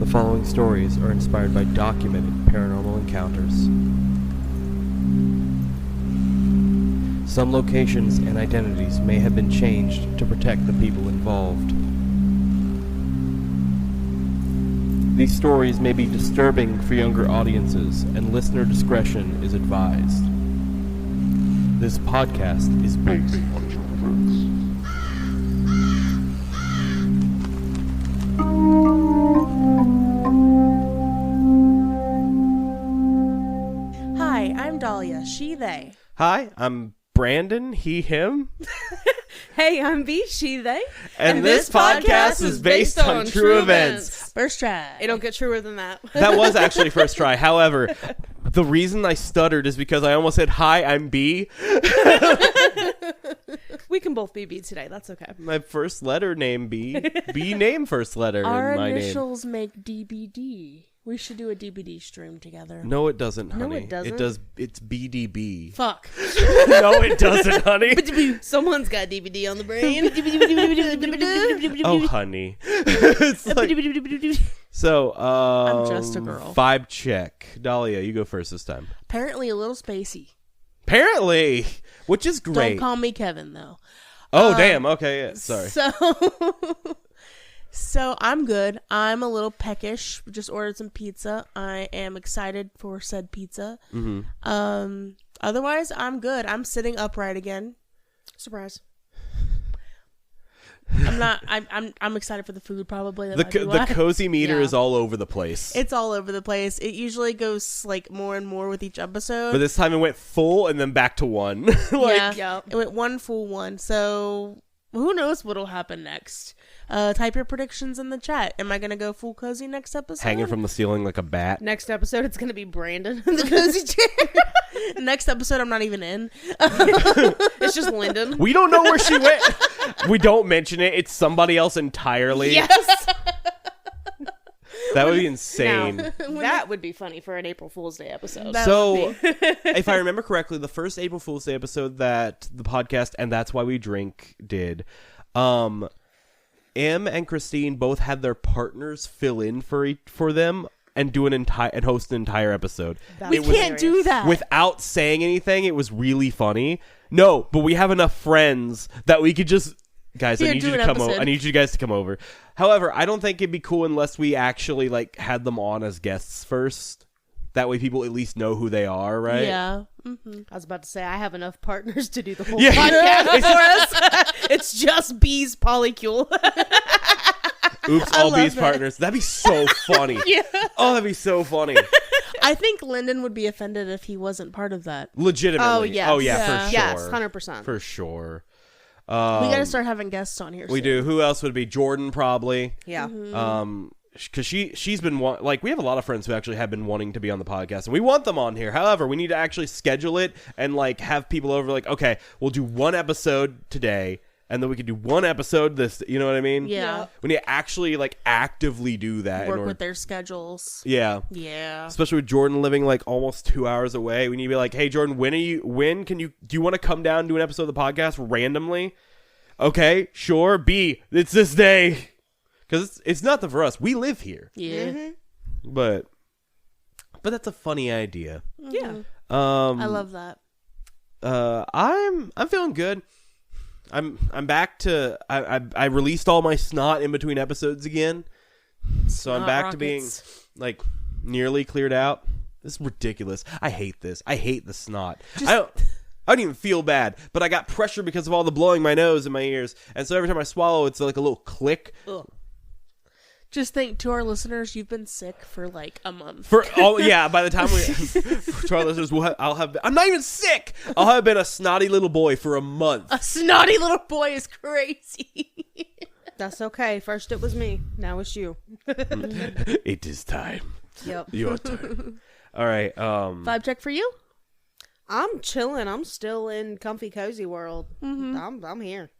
The following stories are inspired by documented paranormal encounters. Some locations and identities may have been changed to protect the people involved. These stories may be disturbing for younger audiences, and listener discretion is advised. This podcast is based on true events. Hi, I'm Dalia, she, they. Hi, I'm Brandon, he, him. Hey, I'm B, she, they. And this podcast is based on true events. First try. It don't get truer than that. That was actually first try. However, the reason I stuttered is because I almost said, hi, I'm B. We can both be B today. That's okay. My first letter name B. B name first letter Our in my name. initials make DBD. We should do a DBD stream together. No, it doesn't, honey. No, it doesn't. It does. It's BDB. Fuck. No, it doesn't, honey. Someone's got DVD on the brain. Oh, honey. It's like, so, I'm just a girl. Vibe check. Dahlia, you go first this time. Apparently a little spacey. Apparently, which is great. Don't call me Kevin, though. Oh, damn. Okay, yeah. Sorry. So I'm good. I'm a little peckish. We just ordered some pizza. I am excited for said pizza. Mm-hmm. Otherwise, I'm good. I'm sitting upright again. Surprise. I'm not. I'm excited for the food. Probably The cozy meter Yeah. is all over the place. It's all over the place. It usually goes like more and more with each episode. But this time it went full and then back to one. Yep. It went one full one. So who knows what'll happen next? Type your predictions in the chat. Am I gonna go full cozy next episode? Hanging from the ceiling like a bat. Next episode, it's going to be Brandon in the cozy chair. Next episode, I'm not even in. It's just Lyndon. We don't know where she went. We don't mention it. It's somebody else entirely. Yes. That would be insane. Now, that would be funny for an April Fool's Day episode. That So, if I remember correctly, the first April Fool's Day episode that the podcast and That's Why We Drink did, Em and Christine both had their partners fill in for them and do and host an entire episode. We can't do that without saying anything. It was really funny. No, but we have enough friends that we could just, guys. Here, I need do you to an come over. episode. I need you guys to come over. However, I don't think it'd be cool unless we actually had them on as guests first. That way, people at least know who they are, right? Yeah. Mm-hmm. I was about to say, I have enough partners to do the whole Yeah. podcast for us. It's just B's polycule. Oops, I all love B's that. partners. That'd be so funny. Yeah. Oh, that'd be so funny. I think Lyndon would be offended if he wasn't part of that. Legitimately. Oh, yes. Oh, yeah, Yeah. for sure. Yes, 100%. For sure. We gotta start having guests on here. We soon. do. Who else would it be? Jordan, probably. Yeah. Because she's been we have a lot of friends who actually have been wanting to be on the podcast, and we want them on here. However, we need to actually schedule it and have people over. Okay, we'll do one episode today, and then we can do one episode this. You know what I mean? Yeah. We need to actually actively do that. Work with their schedules. Yeah. Yeah. Especially with Jordan living almost 2 hours away, we need to be like, hey Jordan, do you want to come down and do an episode of the podcast randomly? Okay, sure. B, it's this day. Because it's nothing for us. We live here. Yeah. Mm-hmm. But that's a funny idea. Yeah. I love that. I'm feeling good. I'm back to I released all my snot in between episodes again. So I'm Snot back rockets. to being nearly cleared out. This is ridiculous. I hate this. I hate the snot. I don't even feel bad, but I got pressure because of all the blowing my nose and my ears. And so every time I swallow, it's like a little click. Ugh. Just think, to our listeners, you've been sick for a month. By the time to our listeners, I'm not even sick. I'll have been a snotty little boy for a month. A snotty little boy is crazy. That's okay. First it was me. Now it's you. It is time. Yep. Your turn. All right. Vibe check for you? I'm chilling. I'm still in comfy cozy world. Mm-hmm. I'm here.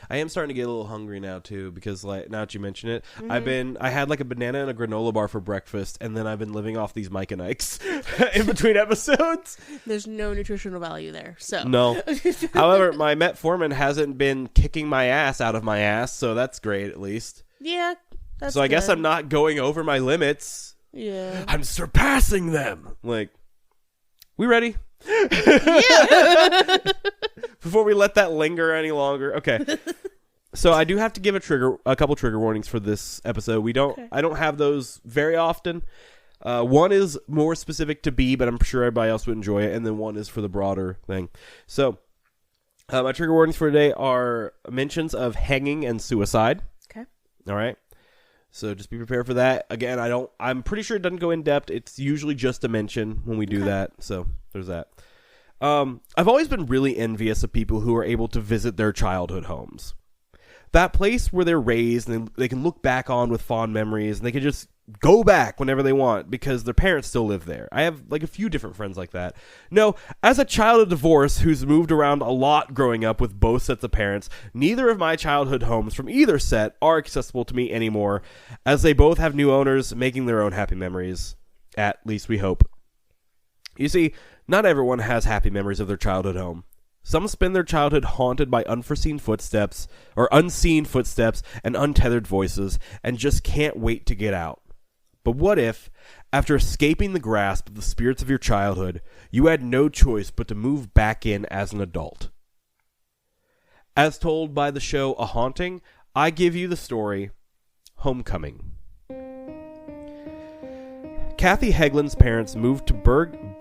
I am starting to get a little hungry now too, because now that you mention it, I had a banana and a granola bar for breakfast, and then I've been living off these Mike and Ikes in between episodes. There's no nutritional value there, so No. However, my metformin hasn't been kicking my ass out of my ass, so that's great at least. Yeah, That's so I guess good. I'm not going over my limits. Yeah. I'm surpassing them. Like, we ready? Yeah. Before we let that linger any longer. Okay. So I do have to give a couple trigger warnings for this episode. I don't have those very often. One is more specific to B, but I'm sure everybody else would enjoy it. And then one is for the broader thing. So my trigger warnings for today are mentions of hanging and suicide. Okay. All right. So just be prepared for that. Again, I'm pretty sure it doesn't go in depth. It's usually just a mention when we do that. So there's that. I've always been really envious of people who are able to visit their childhood homes. That place where they're raised and they can look back on with fond memories and they can just go back whenever they want because their parents still live there. I have like a few different friends like that. No, as a child of divorce who's moved around a lot growing up with both sets of parents, neither of my childhood homes from either set are accessible to me anymore, as they both have new owners making their own happy memories. At least we hope. You see, not everyone has happy memories of their childhood home. Some spend their childhood haunted by unseen footsteps and untethered voices and just can't wait to get out. But what if, after escaping the grasp of the spirits of your childhood, you had no choice but to move back in as an adult? As told by the show A Haunting, I give you the story, Homecoming. Kathy Hegland's parents moved to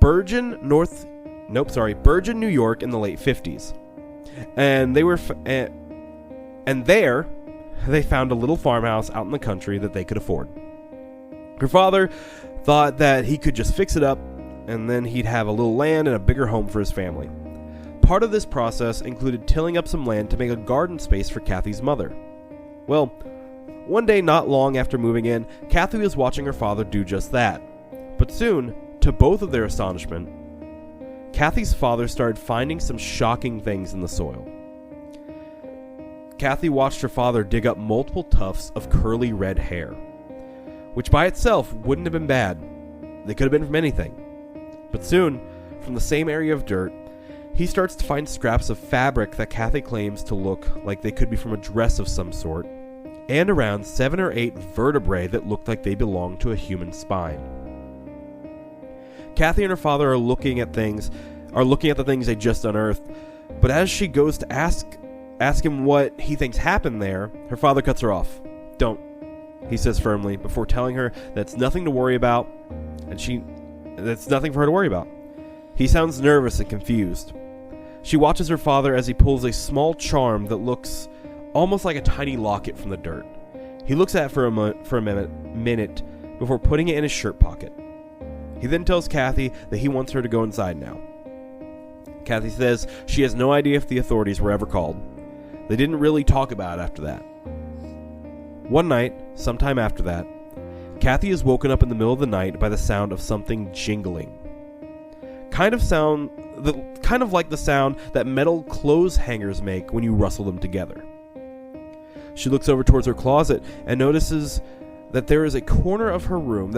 Bergen, New York in the late 50s. And there they found a little farmhouse out in the country that they could afford. Her father thought that he could just fix it up and then he'd have a little land and a bigger home for his family. Part of this process included tilling up some land to make a garden space for Kathy's mother. Well, one day not long after moving in, Kathy was watching her father do just that. But soon, to both of their astonishment, Kathy's father started finding some shocking things in the soil. Kathy watched her father dig up multiple tufts of curly red hair, which by itself wouldn't have been bad. They could have been from anything. But soon, from the same area of dirt, he starts to find scraps of fabric that Kathy claims to look like they could be from a dress of some sort, and around 7 or 8 vertebrae that looked like they belonged to a human spine. Kathy and her father are looking at the things they just unearthed, but as she goes to ask him what he thinks happened there, her father cuts her off. "Don't," he says firmly, before telling her that's nothing to worry about, that's nothing for her to worry about. He sounds nervous and confused. She watches her father as he pulls a small charm that looks almost like a tiny locket from the dirt. He looks at it for a minute before putting it in his shirt pocket. He then tells Kathy that he wants her to go inside now. Kathy says she has no idea if the authorities were ever called. They didn't really talk about it after that. One night, sometime after that, Kathy is woken up in the middle of the night by the sound of something jingling. Kind of like the sound that metal clothes hangers make when you rustle them together. She looks over towards her closet and notices that they are in the corner of her room,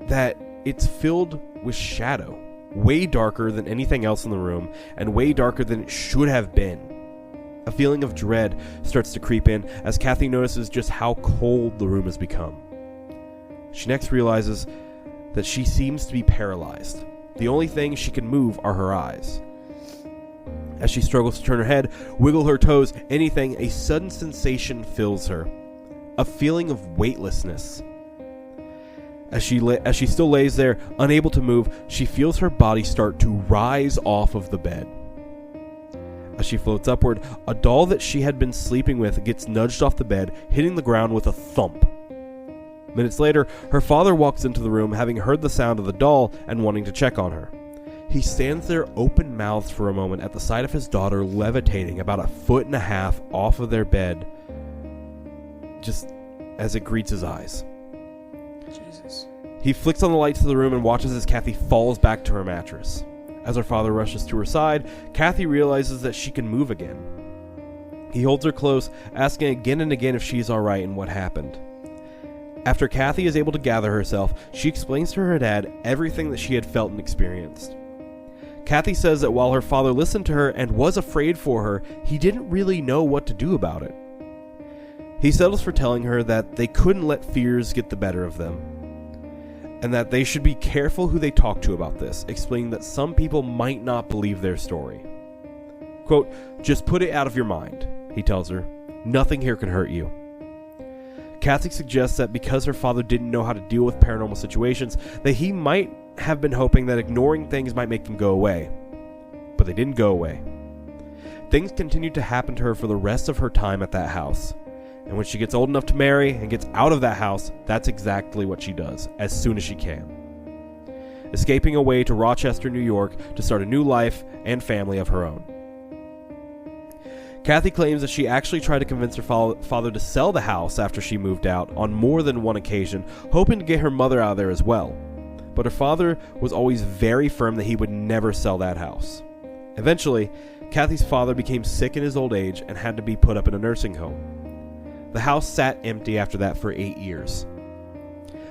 that it's filled with shadow, way darker than anything else in the room, and way darker than it should have been. A feeling of dread starts to creep in as Kathy notices just how cold the room has become. She next realizes that she seems to be paralyzed. The only thing she can move are her eyes. As she struggles to turn her head, wiggle her toes, anything, a sudden sensation fills her. A feeling of weightlessness. As she still lays there, unable to move, she feels her body start to rise off of the bed. As she floats upward, a doll that she had been sleeping with gets nudged off the bed, hitting the ground with a thump. Minutes later, her father walks into the room, having heard the sound of the doll and wanting to check on her. He stands there open-mouthed for a moment at the sight of his daughter levitating about 1.5 feet off of their bed, just as it greets his eyes. Jesus. He flicks on the lights of the room and watches as Kathy falls back to her mattress. As her father rushes to her side, Kathy realizes that she can move again. He holds her close, asking again and again if she's alright and what happened. After Kathy is able to gather herself, she explains to her dad everything that she had felt and experienced. Kathy says that while her father listened to her and was afraid for her, he didn't really know what to do about it. He settles for telling her that they couldn't let fears get the better of them, and that they should be careful who they talk to about this, explaining that some people might not believe their story. Quote, "Just put it out of your mind," he tells her. "Nothing here can hurt you." Kathy suggests that because her father didn't know how to deal with paranormal situations, that he might have been hoping that ignoring things might make them go away. But they didn't go away. Things continued to happen to her for the rest of her time at that house. And when she gets old enough to marry and gets out of that house, that's exactly what she does, as soon as she can. Escaping away to Rochester, New York, to start a new life and family of her own. Kathy claims that she actually tried to convince her father to sell the house after she moved out on more than one occasion, hoping to get her mother out of there as well. But her father was always very firm that he would never sell that house. Eventually, Kathy's father became sick in his old age and had to be put up in a nursing home. The house sat empty after that for 8 years.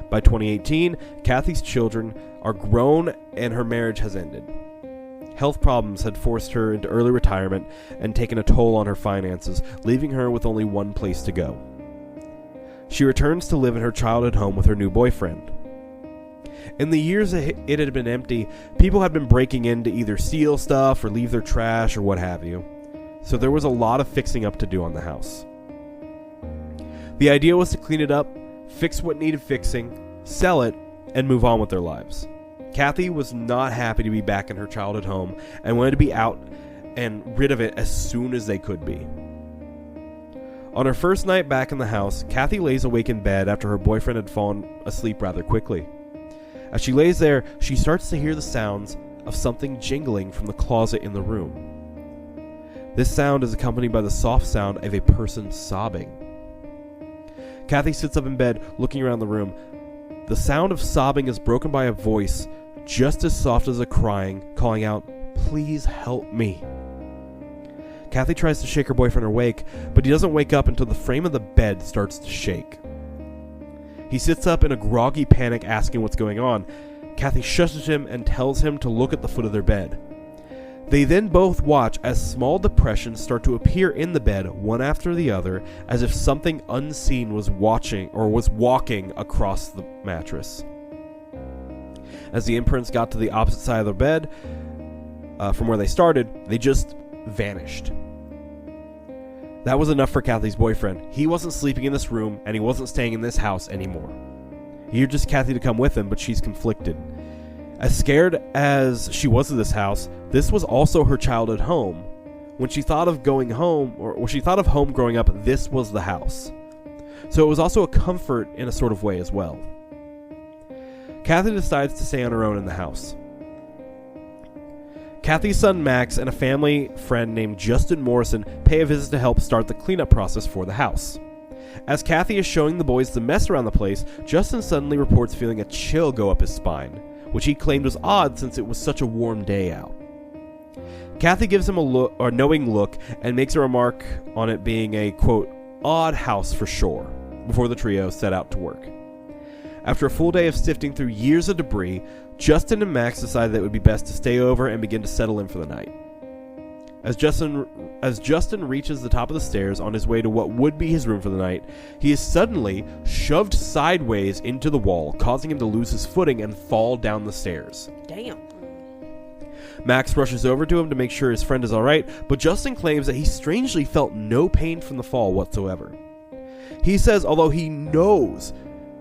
By 2018, Kathy's children are grown and her marriage has ended. Health problems had forced her into early retirement and taken a toll on her finances, leaving her with only one place to go. She returns to live in her childhood home with her new boyfriend. In the years it had been empty, people had been breaking in to either steal stuff or leave their trash or what have you. So there was a lot of fixing up to do on the house. The idea was to clean it up, fix what needed fixing, sell it, and move on with their lives. Kathy was not happy to be back in her childhood home and wanted to be out and rid of it as soon as they could be. On her first night back in the house, Kathy lays awake in bed after her boyfriend had fallen asleep rather quickly. As she lays there, she starts to hear the sounds of something jingling from the closet in the room. This sound is accompanied by the soft sound of a person sobbing. Kathy sits up in bed, looking around the room. The sound of sobbing is broken by a voice just as soft as a crying, calling out, "Please help me." Kathy tries to shake her boyfriend awake, but he doesn't wake up until the frame of the bed starts to shake. He sits up in a groggy panic, asking what's going on. Kathy shushes him and tells him to look at the foot of their bed. They then both watch as small depressions start to appear in the bed, one after the other, as if something unseen was walking across the mattress. As the imprints got to the opposite side of the bed, from where they started, they just vanished. That was enough for Kathy's boyfriend. He wasn't sleeping in this room, and he wasn't staying in this house anymore. He urges Kathy to come with him, but she's conflicted. As scared as she was of this house, this was also her childhood home. When she thought of going home, or when she thought of home growing up, this was the house. So it was also a comfort in a sort of way as well. Kathy decides to stay on her own in the house. Kathy's son Max and a family friend named Justin Morrison pay a visit to help start the cleanup process for the house. As Kathy is showing the boys the mess around the place, Justin suddenly reports feeling a chill go up his spine, which he claimed was odd since it was such a warm day out. Kathy gives him a knowing look and makes a remark on it being a, quote, odd house for sure, before the trio set out to work. After a full day of sifting through years of debris, Justin and Max decided that it would be best to stay over and begin to settle in for the night. As Justin reaches the top of the stairs on his way to what would be his room for the night, he is suddenly shoved sideways into the wall, causing him to lose his footing and fall down the stairs. Damn. Max rushes over to him to make sure his friend is alright, but Justin claims that he strangely felt no pain from the fall whatsoever. He says although he knows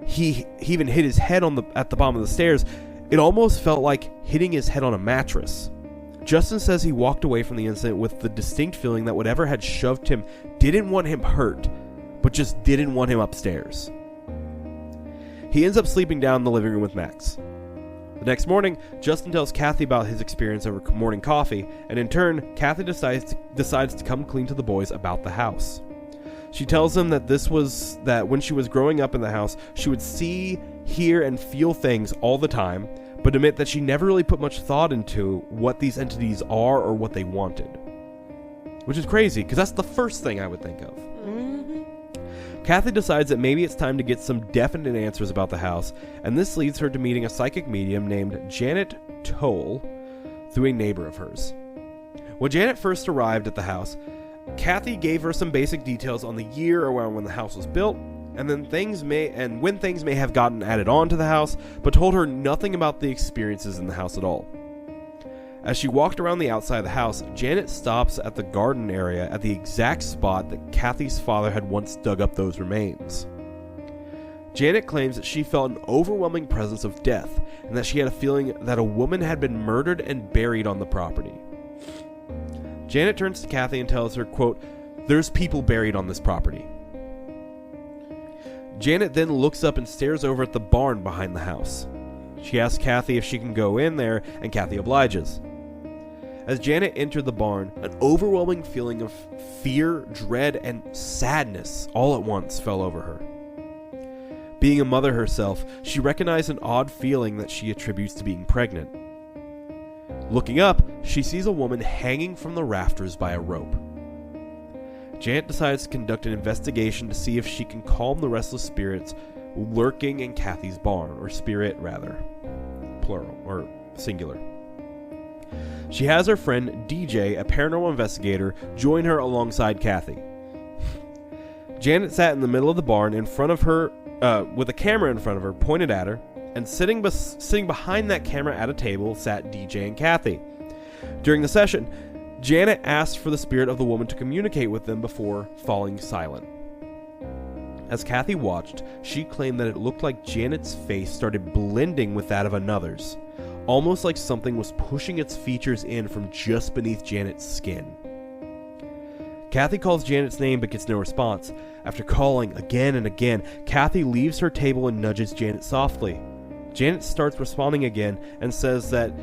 he even hit his head at the bottom of the stairs, it almost felt like hitting his head on a mattress. Justin says he walked away from the incident with the distinct feeling that whatever had shoved him didn't want him hurt, but just didn't want him upstairs. He ends up sleeping down in the living room with Max. The next morning, Justin tells Kathy about his experience over morning coffee, and in turn, Kathy decides to come clean to the boys about the house. She tells them that when she was growing up in the house, she would see, hear, and feel things all the time, but admit that she never really put much thought into what these entities are or what they wanted. Which is crazy, because that's the first thing I would think of. Mm-hmm. Kathy decides that maybe it's time to get some definite answers about the house, and this leads her to meeting a psychic medium named Janet Toll through a neighbor of hers. When Janet first arrived at the house, Kathy gave her some basic details on the year around when the house was built, and when things may have gotten added on to the house, but told her nothing about the experiences in the house at all. As she walked around the outside of the house, Janet stops at the garden area at the exact spot that Kathy's father had once dug up those remains. Janet claims that she felt an overwhelming presence of death, and that she had a feeling that a woman had been murdered and buried on the property. Janet turns to Kathy and tells her, quote, "There's people buried on this property." Janet then looks up and stares over at the barn behind the house. She asks Kathy if she can go in there, and Kathy obliges. As Janet entered the barn, an overwhelming feeling of fear, dread, and sadness all at once fell over her. Being a mother herself, she recognized an odd feeling that she attributes to being pregnant. Looking up, she sees a woman hanging from the rafters by a rope. Janet decides to conduct an investigation to see if she can calm the restless spirits lurking in Kathy's barn, or spirit rather, plural, or singular. She has her friend DJ, a paranormal investigator, join her alongside Kathy. Janet sat in the middle of the barn in front of her, with a camera in front of her pointed at her, and sitting behind that camera at a table sat DJ and Kathy. During the session, Janet asked for the spirit of the woman to communicate with them before falling silent. As Kathy watched, she claimed that it looked like Janet's face started blending with that of another's, almost like something was pushing its features in from just beneath Janet's skin. Kathy calls Janet's name but gets no response. After calling again and again, Kathy leaves her table and nudges Janet softly. Janet starts responding again and says that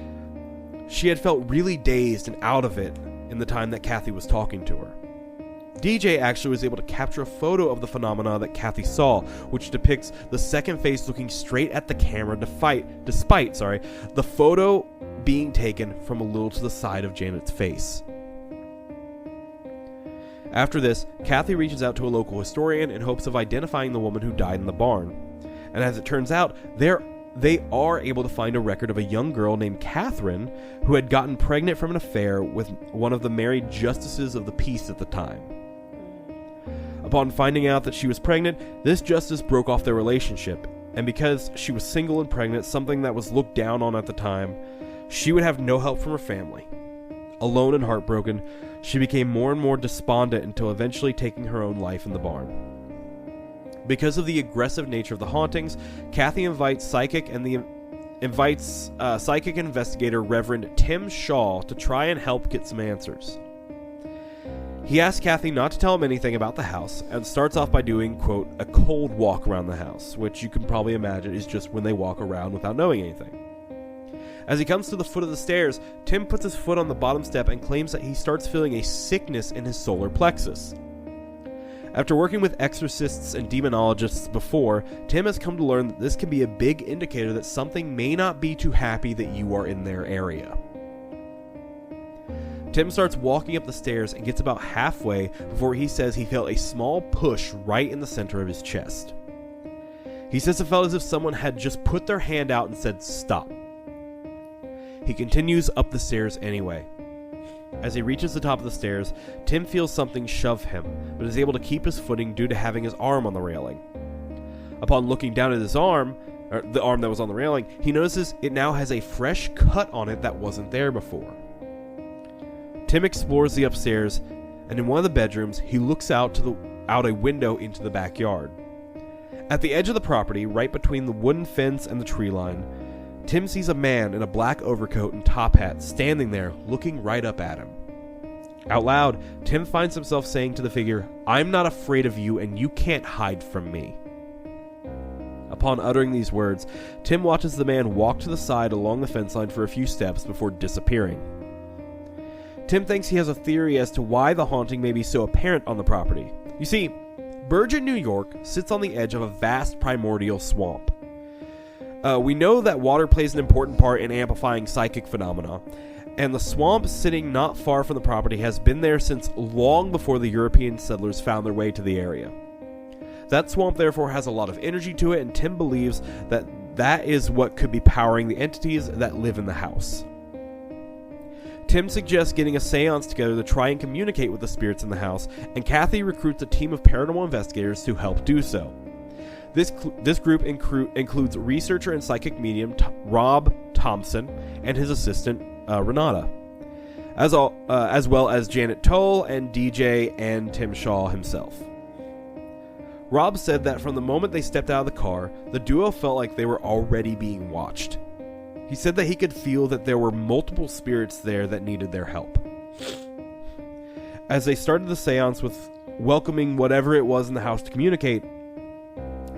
she had felt really dazed and out of it in the time that Kathy was talking to her. DJ actually was able to capture a photo of the phenomena that Kathy saw, which depicts the second face looking straight at the camera despite the photo being taken from a little to the side of Janet's face. After this, Kathy reaches out to a local historian in hopes of identifying the woman who died in the barn. And as it turns out, they are able to find a record of a young girl named Catherine who had gotten pregnant from an affair with one of the married justices of the peace at the time. Upon finding out that she was pregnant, this justice broke off their relationship, and because she was single and pregnant, something that was looked down on at the time, she would have no help from her family. Alone and heartbroken, she became more and more despondent until eventually taking her own life in the barn. Because of the aggressive nature of the hauntings, Kathy invites psychic investigator Reverend Tim Shaw to try and help get some answers. He asks Kathy not to tell him anything about the house and starts off by doing, quote, a cold walk around the house, which you can probably imagine is just when they walk around without knowing anything. As he comes to the foot of the stairs, Tim puts his foot on the bottom step and claims that he starts feeling a sickness in his solar plexus. After working with exorcists and demonologists before, Tim has come to learn that this can be a big indicator that something may not be too happy that you are in their area. Tim starts walking up the stairs and gets about halfway before he says he felt a small push right in the center of his chest. He says it felt as if someone had just put their hand out and said, "Stop." He continues up the stairs anyway. As he reaches the top of the stairs, Tim feels something shove him, but is able to keep his footing due to having his arm on the railing. Upon looking down at his arm, or the arm that was on the railing, he notices it now has a fresh cut on it that wasn't there before. Tim explores the upstairs, and in one of the bedrooms, he looks out a window into the backyard. At the edge of the property, right between the wooden fence and the tree line, Tim sees a man in a black overcoat and top hat standing there, looking right up at him. Out loud, Tim finds himself saying to the figure, "I'm not afraid of you, and you can't hide from me." Upon uttering these words, Tim watches the man walk to the side along the fence line for a few steps before disappearing. Tim thinks he has a theory as to why the haunting may be so apparent on the property. You see, Bergen, New York sits on the edge of a vast primordial swamp. We know that water plays an important part in amplifying psychic phenomena, and the swamp sitting not far from the property has been there since long before the European settlers found their way to the area. That swamp therefore has a lot of energy to it, and Tim believes that is what could be powering the entities that live in the house. Tim suggests getting a seance together to try and communicate with the spirits in the house, and Kathy recruits a team of paranormal investigators to help do so. This group includes researcher and psychic medium Rob Thompson and his assistant Renata, as well as Janet Toll and DJ and Tim Shaw himself. Rob said that from the moment they stepped out of the car, the duo felt like they were already being watched. He said that he could feel that there were multiple spirits there that needed their help. As they started the seance with welcoming whatever it was in the house to communicate,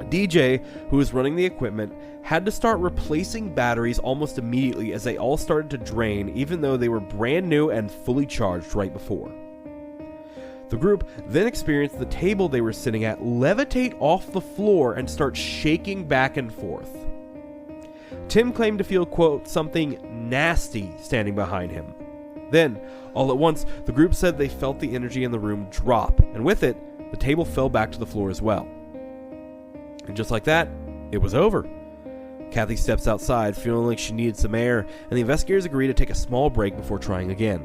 DJ, who was running the equipment, had to start replacing batteries almost immediately as they all started to drain, even though they were brand new and fully charged right before. The group then experienced the table they were sitting at levitate off the floor and start shaking back and forth. Tim claimed to feel, quote, something nasty standing behind him. Then, all at once, the group said they felt the energy in the room drop, and with it, the table fell back to the floor as well. And just like that, it was over. Kathy steps outside, feeling like she needed some air, and the investigators agree to take a small break before trying again.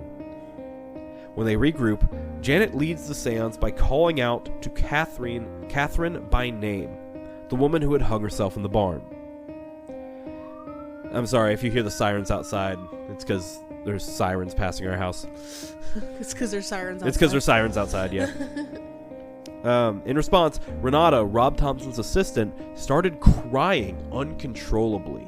When they regroup, Janet leads the seance by calling out to Catherine by name, the woman who had hung herself in the barn. I'm sorry if you hear the sirens outside. It's because there's sirens passing our house. It's because there's sirens outside. It's because there's sirens outside, yeah. In response, Renata, Rob Thompson's assistant, started crying uncontrollably.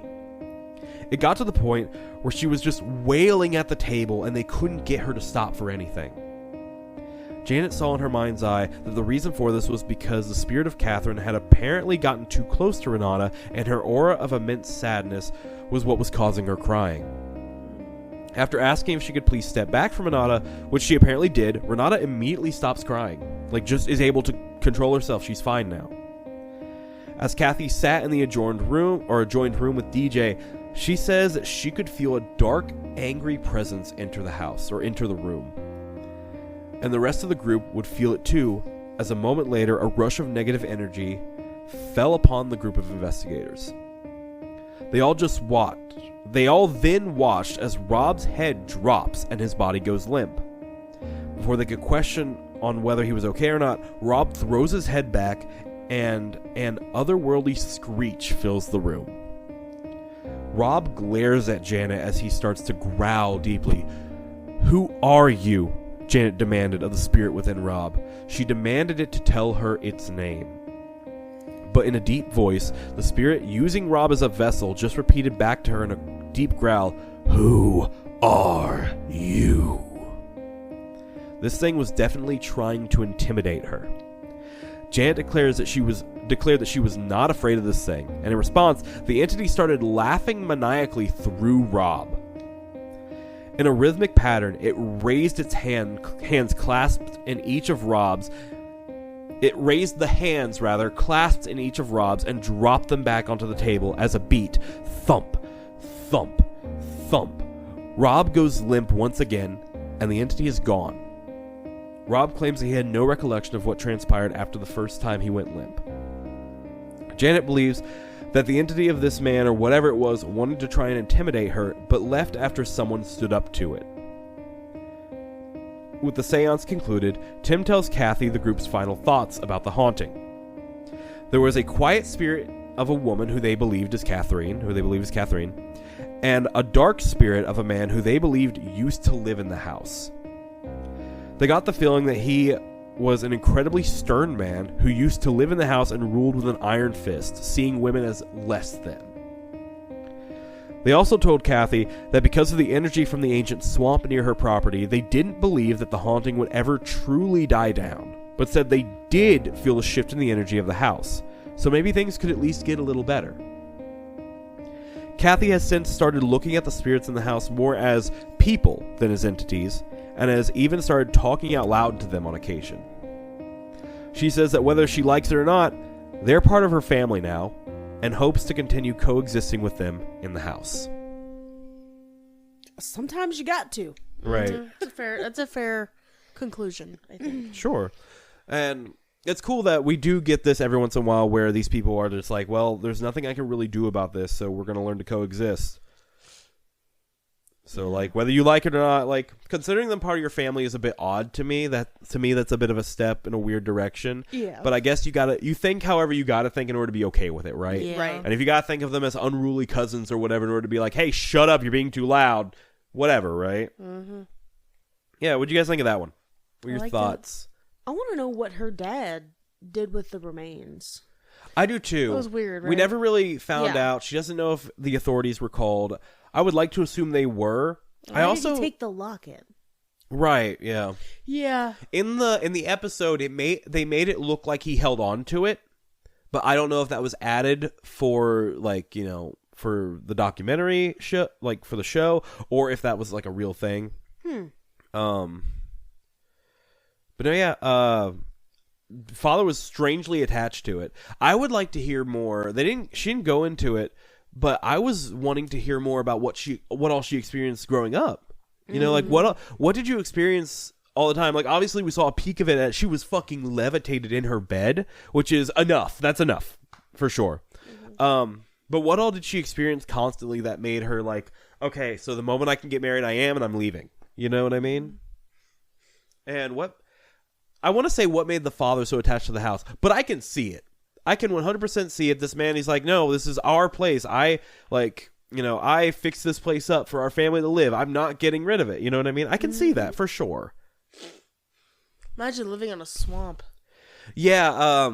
It got to the point where she was just wailing at the table and they couldn't get her to stop for anything. Janet saw in her mind's eye that the reason for this was because the spirit of Catherine had apparently gotten too close to Renata, and her aura of immense sadness was what was causing her crying. After asking if she could please step back from Renata, which she apparently did, Renata immediately stops crying. Just is able to control herself. She's fine now. As Kathy sat in the adjoined room with DJ, she says that she could feel a dark, angry presence enter the house, or enter the room. And the rest of the group would feel it too, as a moment later, a rush of negative energy fell upon the group of investigators. They all then watched as Rob's head drops and his body goes limp. Before they could question on whether he was okay or not, Rob throws his head back and an otherworldly screech fills the room. Rob glares at Janet as he starts to growl deeply. "Who are you?" Janet demanded of the spirit within Rob. She demanded it to tell her its name. But in a deep voice, the spirit, using Rob as a vessel, just repeated back to her in a deep growl, "Who are you?" This thing was definitely trying to intimidate her. Janet declared that she was not afraid of this thing, and in response, the entity started laughing maniacally through Rob. In a rhythmic pattern, it raised its hands clasped in each of Rob's. It raised the hands, clasped in each of Rob's, and dropped them back onto the table as a beat. Thump, thump, thump. Rob goes limp once again, and the entity is gone. Rob claims he had no recollection of what transpired after the first time he went limp. Janet believes that the entity of this man, or whatever it was, wanted to try and intimidate her, but left after someone stood up to it. With the seance concluded, Tim tells Kathy the group's final thoughts about the haunting. There was a quiet spirit of a woman who they believed is Catherine, and a dark spirit of a man who they believed used to live in the house. They got the feeling that he was an incredibly stern man who used to live in the house and ruled with an iron fist, seeing women as less than. They also told Kathy that because of the energy from the ancient swamp near her property, they didn't believe that the haunting would ever truly die down, but said they did feel a shift in the energy of the house, so maybe things could at least get a little better. Kathy has since started looking at the spirits in the house more as people than as entities, and has even started talking out loud to them on occasion. She says that whether she likes it or not, they're part of her family now, and hopes to continue coexisting with them in the house. Sometimes you got to. Right. That's a fair conclusion, I think. Sure. And it's cool that we do get this every once in a while where these people are just like, well, there's nothing I can really do about this, so we're going to learn to coexist. So, like, whether you like it or not, like, considering them part of your family is a bit odd to me. To me, that's a bit of a step in a weird direction. Yeah. But I guess you think however you gotta think in order to be okay with it, right? Yeah. Right. And if you gotta think of them as unruly cousins or whatever in order to be like, hey, shut up, you're being too loud, whatever, right? Mm-hmm. Yeah, what'd you guys think of that one? What are your liked thoughts? I want to know what her dad did with the remains. I do too. It was weird, We right? never really found Yeah. out. She doesn't know if the authorities were called. I would like to assume they were. Why did he take the locket? Right, yeah. Yeah. In the episode, they made it look like he held on to it, but I don't know if that was added for like for the documentary show, like for the show, or if that was like a real thing. But no, yeah. Father was strangely attached to it. I would like to hear more. She didn't go into it, but I was wanting to hear more about what all she experienced growing up. Like what did you experience all the time? Like obviously we saw a peek of it as she was fucking levitated in her bed, which is enough. That's enough for sure. But what all did she experience constantly that made her like, okay, so the moment I can get married, I am, and I'm leaving. You know what I mean? And I want to say what made the father so attached to the house, but I can see it. I can 100% see it. This man, he's like, no, this is our place. I fixed this place up for our family to live. I'm not getting rid of it. You know what I mean? I can see that for sure. Imagine living in a swamp. Yeah,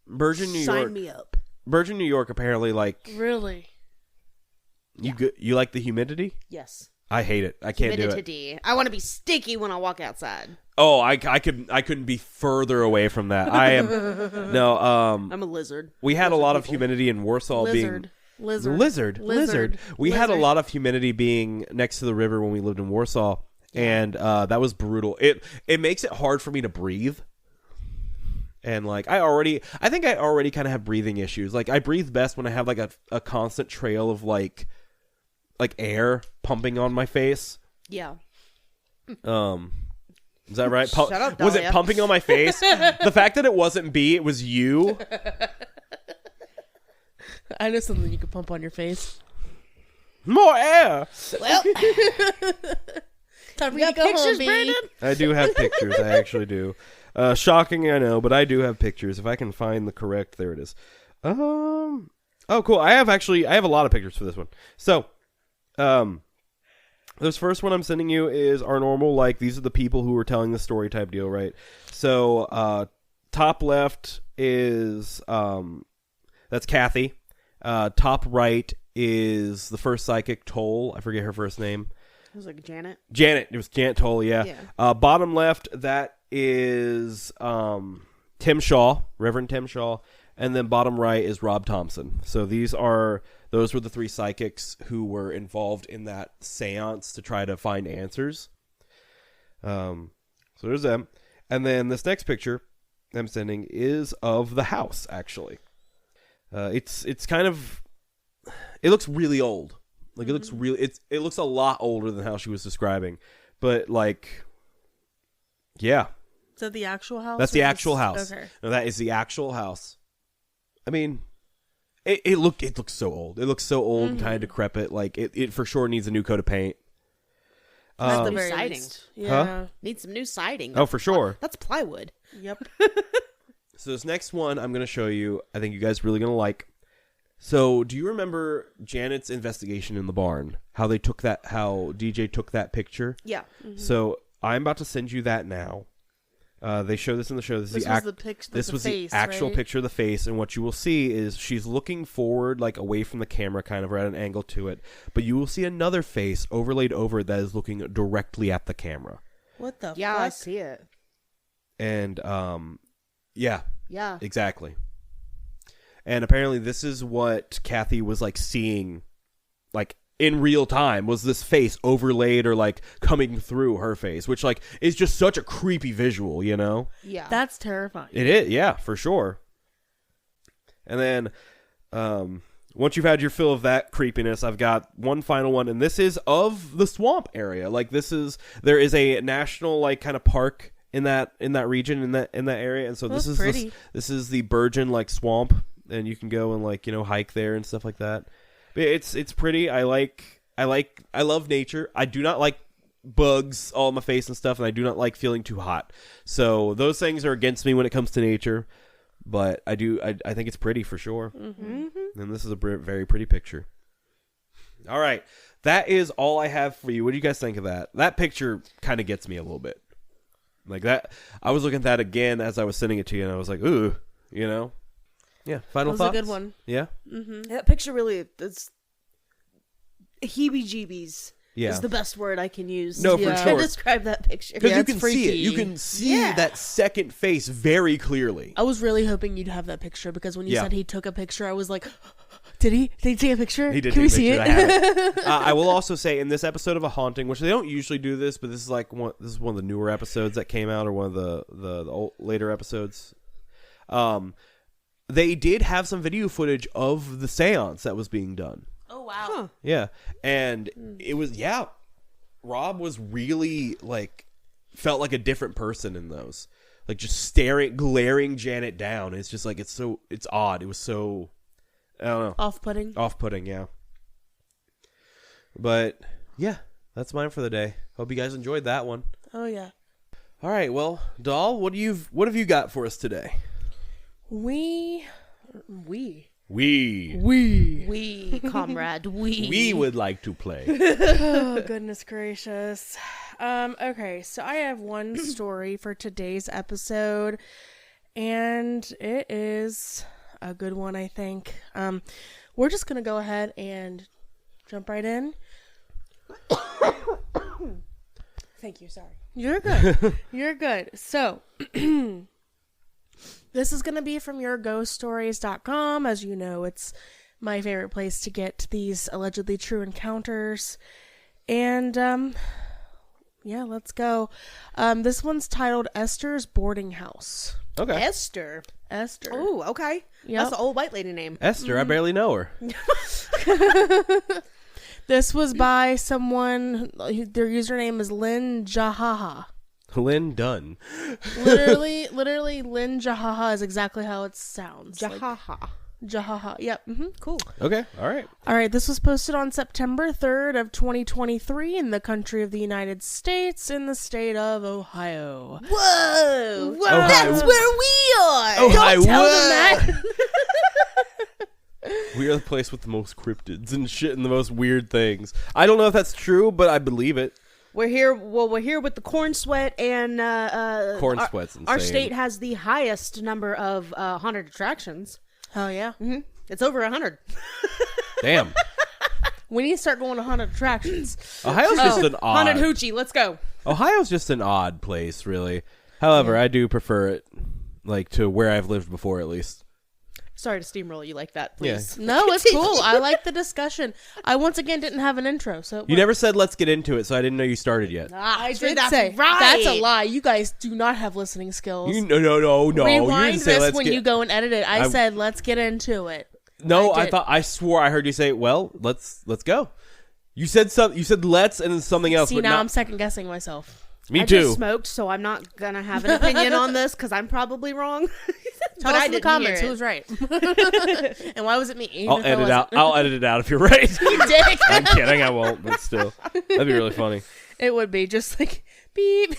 Virgin, New York. Sign me up. Virgin, New York, apparently, like... Really? You like the humidity? Yes. I hate it. I can't do it. Humidity. I want to be sticky when I walk outside. Oh, I couldn't be further away from that. I am... No, I'm a lizard. we had a lot of humidity in Warsaw being... Lizard. We had a lot of humidity being next to the river when we lived in Warsaw, and that was brutal. It makes it hard for me to breathe. And like I think I already kind of have breathing issues. Like I breathe best when I have like a constant trail of like air pumping on my face. Yeah. Is that right? Shut up, Was it Dalia. pumping on my face? The fact that it wasn't B, it was you. I know something you could pump on your face. More air. Well, Time for you you got to go home, pictures, B. Brandon? I do have pictures. I actually do. Shocking, I know, but I do have pictures. If I can find the correct, there it is. Oh, cool. I have a lot of pictures for this one. So, this first one I'm sending you is our normal, like, these are the people who are telling the story type deal, right? So, top left is, that's Kathy. Top right is the first psychic, Toll. I forget her first name. it was like Janet. Janet. It was Janet Toll, yeah. Bottom left, that is Tim Shaw, Reverend Tim Shaw. And then bottom right is Rob Thompson. So those were the three psychics who were involved in that seance to try to find answers. So there's them. And then this next picture I'm sending is of the house, actually. It's kind of... It looks really old. Like, it looks really... It looks a lot older than how she was describing. But, like... Yeah. Is that the actual house? That's or the just- actual house. Okay. No, that is the actual house. I mean... It looks so old. It looks so old and kind of decrepit. Like, it for sure needs a new coat of paint. At the New very siding. least. Yeah. Need some new siding. Oh, for sure. That's plywood. Yep. So this next one I'm going to show you, I think you guys really going to like. So do you remember Janet's investigation in the barn? How DJ took that picture? Yeah. So I'm about to send you that now. They show this in the show. This was the actual picture of the face, and what you will see is she's looking forward, like away from the camera, kind of right at an angle to it. But you will see another face overlaid over it that is looking directly at the camera. What the Yeah, fuck? I see it. And yeah, Yeah. exactly. And apparently, this is what Kathy was like seeing, like in real time, was this face overlaid or like coming through her face, which like is just such a creepy visual, you know? Yeah. That's terrifying. It is, yeah, for sure. And then once you've had your fill of that creepiness, I've got one final one, and this is of the swamp area. Like there is a national like kind of park in that region in that area, and so That's this is pretty. this is the Burgeon like swamp, and you can go and like hike there and stuff like that. But it's pretty. I like I love nature. I do not like bugs all in my face and stuff, and I do not like feeling too hot. So those things are against me when it comes to nature. But I think it's pretty for sure. Mm-hmm. And this is a very pretty picture. All right. That is all I have for you. What do you guys think of that? That picture kind of gets me a little bit. Like that. I was looking at that again as I was sending it to you, and I was like, ooh, you know? Yeah. Final thoughts? That was a good one. Yeah? Mm-hmm. That picture really, it's heebie-jeebies. Yeah. Is the best word I can use No, for to sure. describe that picture. Because Yeah, you it's can freaky. see it. You can see that second face very clearly. I was really hoping you'd have that picture because when you Yeah. said he took a picture, I was like, did he take a picture? He did Can we take a see picture. it? I have it. I will also say in this episode of A Haunting, which they don't usually do this, but this is one of the newer episodes that came out, or one of the old, later episodes. They did have some video footage of the seance that was being done. Oh, wow. Huh. Yeah, and it was Rob was really felt like a different person in those, just glaring Janet down. It's just it's odd. It was so, I don't know, off-putting. Yeah, but yeah, that's mine for the day. Hope you guys enjoyed that one. Oh, yeah. All right, well, Doll, what have you got for us today? We, comrade, we would like to play. Oh, goodness gracious. Okay, so I have one story for today's episode, and it is a good one, I think. We're just going to go ahead and jump right in. Thank you, sorry. You're good. You're good. So, this is going to be from yourghoststories.com. As you know, it's my favorite place to get these allegedly true encounters. And, yeah, let's go. This one's titled Esther's Boarding House. Okay. Esther. Oh, okay. Yep. That's an old white lady name. Esther, I barely know her. This was by someone, their username is Lynn Jahaha. Lynn Dunn. Literally, Lynn Jahaha is exactly how it sounds. Jahaha. Jahaha. Yep. Mm-hmm. Cool. Okay. All right. All right. This was posted on September 3rd of 2023 in the country of the United States in the state of Ohio. Whoa. Ohio. That's where we are. Ohio. Don't tell them that. We are the place with the most cryptids and shit and the most weird things. I don't know if that's true, but I believe it. We're here. Well, we're here with the corn sweat, and Corn sweat's insane. Our state has the highest number of haunted attractions. Oh, yeah. Mm-hmm. It's over 100. Damn. We need to start going to haunted attractions. Ohio's just an odd. Haunted hoochie. Let's go. Ohio's just an odd place, really. However, I do prefer it, to where I've lived before, at least. Sorry to steamroll you like that, please. No, it's cool. I like the discussion. I once again didn't have an intro, so You never said let's get into it, so I didn't know you started yet. I Sure, did that's say right. that's a lie. You guys do not have listening skills. No. You Rewind didn't say this let's when get. you go and edit it. I said let's get into it. No, I I did. I swore I heard you say, well, let's go. You said something. You said let's and then something else. See, but now not, I'm second guessing myself. Me I too. just smoked, so I'm not going to have an opinion on this because I'm probably wrong. Tell But us I in the didn't comments hear who it. was right. And why was it me? Even I'll if I edit wasn't. out. I'll edit it out if you're right. You dick. I'm kidding. I won't. But still, that'd be really funny. It would be just like beep.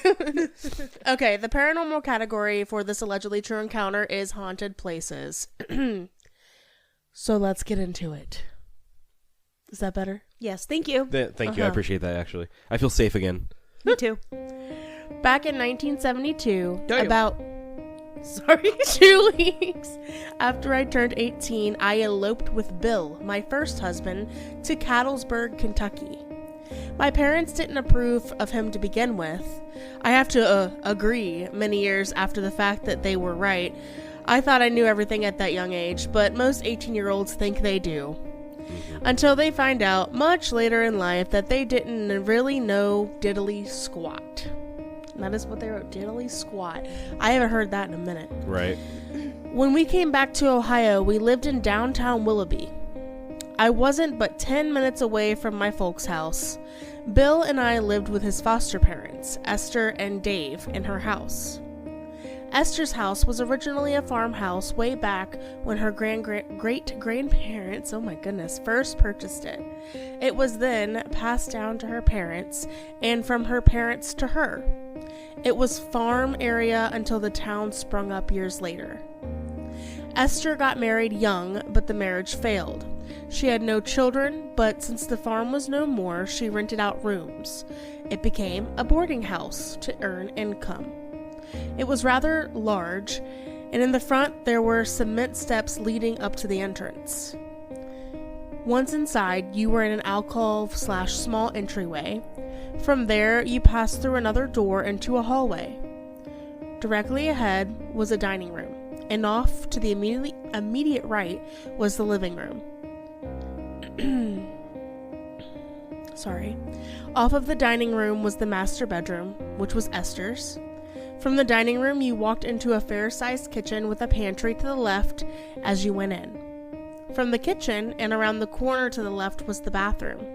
Okay, the paranormal category for this allegedly true encounter is haunted places. So let's get into it. Is that better? Yes, thank you. Thank you. I appreciate that. Actually, I feel safe again. Me too. Back in 1972, Damn. about Sorry. 2 weeks after I turned 18, I eloped with Bill, my first husband, to Cattlesburg, Kentucky. My parents didn't approve of him to begin with. I have to agree, many years after the fact, that they were right. I thought I knew everything at that young age, but most 18-year-olds think they do. Until they find out, much later in life, that they didn't really know diddly squat. And that is what they wrote, diddly squat. I haven't heard that in a minute. Right. When we came back to Ohio, we lived in downtown Willoughby. I wasn't but 10 minutes away from my folks' house. Bill and I lived with his foster parents, Esther and Dave, in her house. Esther's house was originally a farmhouse way back when her great-grandparents, oh my goodness, first purchased it. It was then passed down to her parents, and from her parents to her. It was farm area until the town sprung up years later. Esther got married young, but the marriage failed. She had no children, but since the farm was no more, she rented out rooms. It became a boarding house to earn income. It was rather large, and in the front there were cement steps leading up to the entrance. Once inside, you were in an alcove/small entryway. From there, you passed through another door into a hallway. Directly ahead was a dining room, and off to the immediate right was the living room. Sorry. Off of the dining room was the master bedroom, which was Esther's. From the dining room, you walked into a fair-sized kitchen with a pantry to the left as you went in. From the kitchen and around the corner to the left was the bathroom.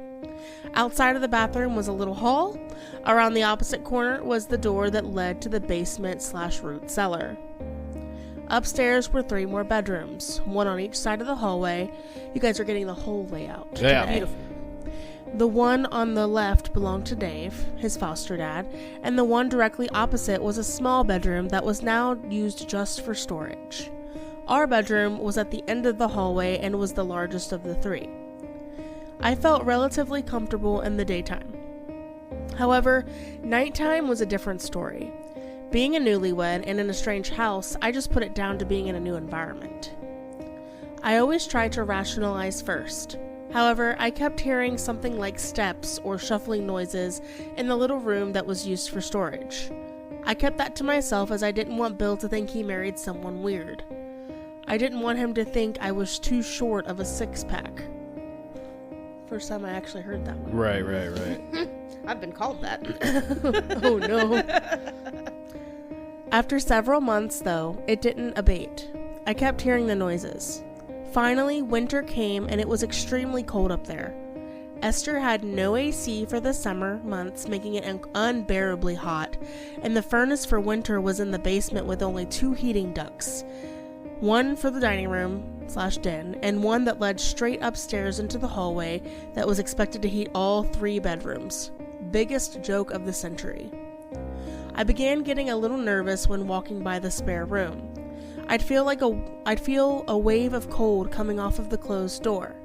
Outside of the bathroom was a little hall. Around the opposite corner was the door that led to the basement/root cellar. Upstairs were 3 more bedrooms, one on each side of the hallway. You guys are getting the whole layout. Yeah. Today. Beautiful. The one on the left belonged to Dave, his foster dad, and the one directly opposite was a small bedroom that was now used just for storage. Our bedroom was at the end of the hallway and was the largest of the 3. I felt relatively comfortable in the daytime. However, nighttime was a different story. Being a newlywed and in a strange house, I just put it down to being in a new environment. I always tried to rationalize first. However, I kept hearing something like steps or shuffling noises in the little room that was used for storage. I kept that to myself as I didn't want Bill to think he married someone weird. I didn't want him to think I was too short of a 6-pack. First time I actually heard that one. Right. I've been called that. Oh no. After several months, though, it didn't abate. I kept hearing the noises. Finally, winter came and it was extremely cold up there. Esther had no AC for the summer months, making it unbearably hot, and the furnace for winter was in the basement with only 2 heating ducts. One for the dining room/den, and one that led straight upstairs into the hallway that was expected to heat all 3 bedrooms. Biggest joke of the century. I began getting a little nervous when walking by the spare room. I'd feel a wave of cold coming off of the closed door.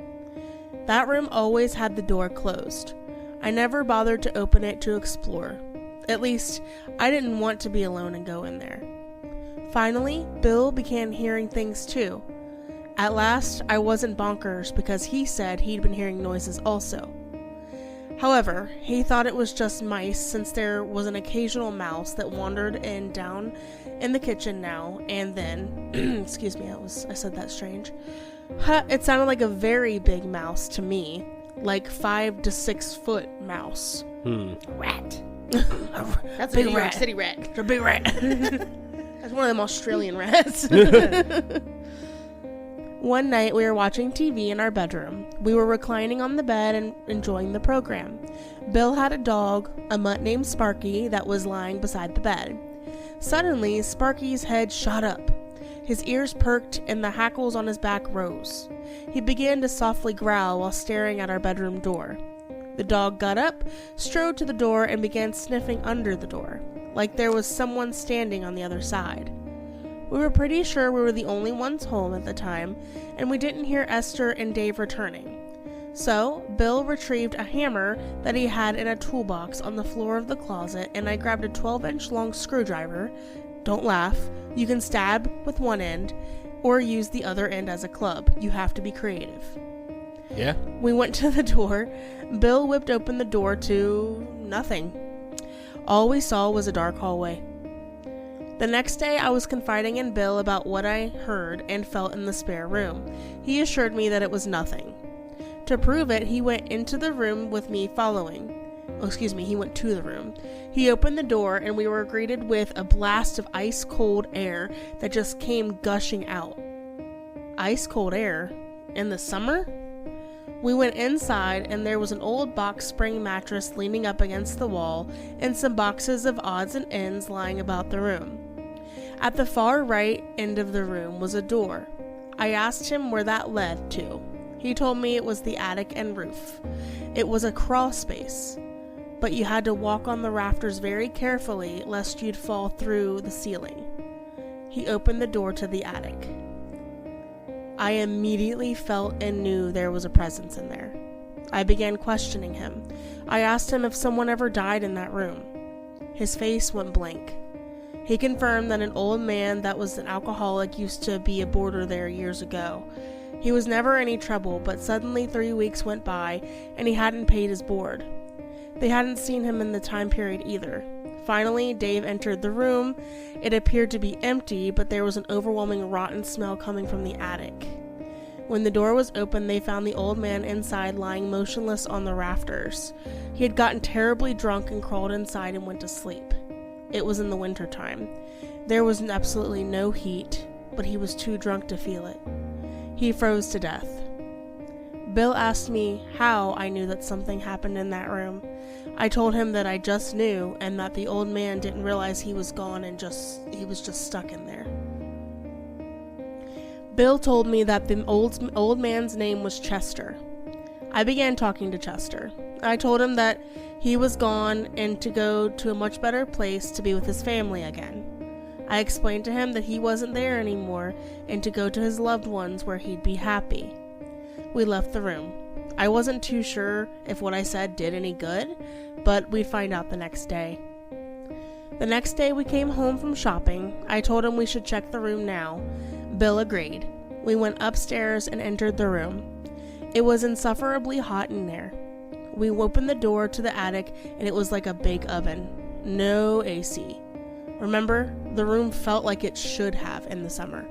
That room always had the door closed. I never bothered to open it to explore. At least, I didn't want to be alone and go in there. Finally, Bill began hearing things too. At last, I wasn't bonkers because he said he'd been hearing noises also. However, he thought it was just mice since there was an occasional mouse that wandered down in the kitchen now and then. Excuse me, I said that strange. It sounded like a very big mouse to me, like 5 to 6 foot mouse. Rat. That's a Big New York rat. City rat. It's a big rat. That's one of them Australian rats. One night we were watching TV in our bedroom. We were reclining on the bed and enjoying the program. Bill had a dog, a mutt named Sparky, that was lying beside the bed. Suddenly, Sparky's head shot up. His ears perked and the hackles on his back rose. He began to softly growl while staring at our bedroom door. The dog got up, strode to the door, and began sniffing under the door, like there was someone standing on the other side. We were pretty sure we were the only ones home at the time, and we didn't hear Esther and Dave returning. So, Bill retrieved a hammer that he had in a toolbox on the floor of the closet, and I grabbed a 12-inch long screwdriver. Don't laugh. You can stab with one end, or use the other end as a club. You have to be creative. Yeah. We went to the door. Bill whipped open the door to nothing. All we saw was a dark hallway. The next day, I was confiding in Bill about what I heard and felt in the spare room. He assured me that it was nothing. To prove it, he went into the room with me following. He went to the room. He opened the door and we were greeted with a blast of ice-cold air that just came gushing out. Ice-cold air? In the summer? We went inside and there was an old box spring mattress leaning up against the wall and some boxes of odds and ends lying about the room. At the far right end of the room was a door. I asked him where that led to. He told me it was the attic and roof. It was a crawl space, but you had to walk on the rafters very carefully lest you'd fall through the ceiling. He opened the door to the attic. I immediately felt and knew there was a presence in there. I began questioning him. I asked him if someone ever died in that room. His face went blank. He confirmed that an old man that was an alcoholic used to be a boarder there years ago. He was never any trouble, but suddenly 3 weeks went by and he hadn't paid his board. They hadn't seen him in the time period either. Finally, Dave entered the room. It appeared to be empty, but there was an overwhelming rotten smell coming from the attic. When the door was open, they found the old man inside lying motionless on the rafters. He had gotten terribly drunk and crawled inside and went to sleep. It was in the winter time. There was absolutely no heat, but he was too drunk to feel it. He froze to death. Bill asked me how I knew that something happened in that room. I told him that I just knew and that the old man didn't realize he was gone and he was just stuck in there. Bill told me that the old man's name was Chester. I began talking to Chester. I told him that he was gone and to go to a much better place to be with his family again. I explained to him that he wasn't there anymore and to go to his loved ones where he'd be happy. We left the room. I wasn't too sure if what I said did any good, but we'd find out the next day. The next day we came home from shopping. I told him we should check the room now. Bill agreed. We went upstairs and entered the room. It was insufferably hot in there. We opened the door to the attic and it was like a big oven. No AC. Remember, the room felt like it should have in the summer.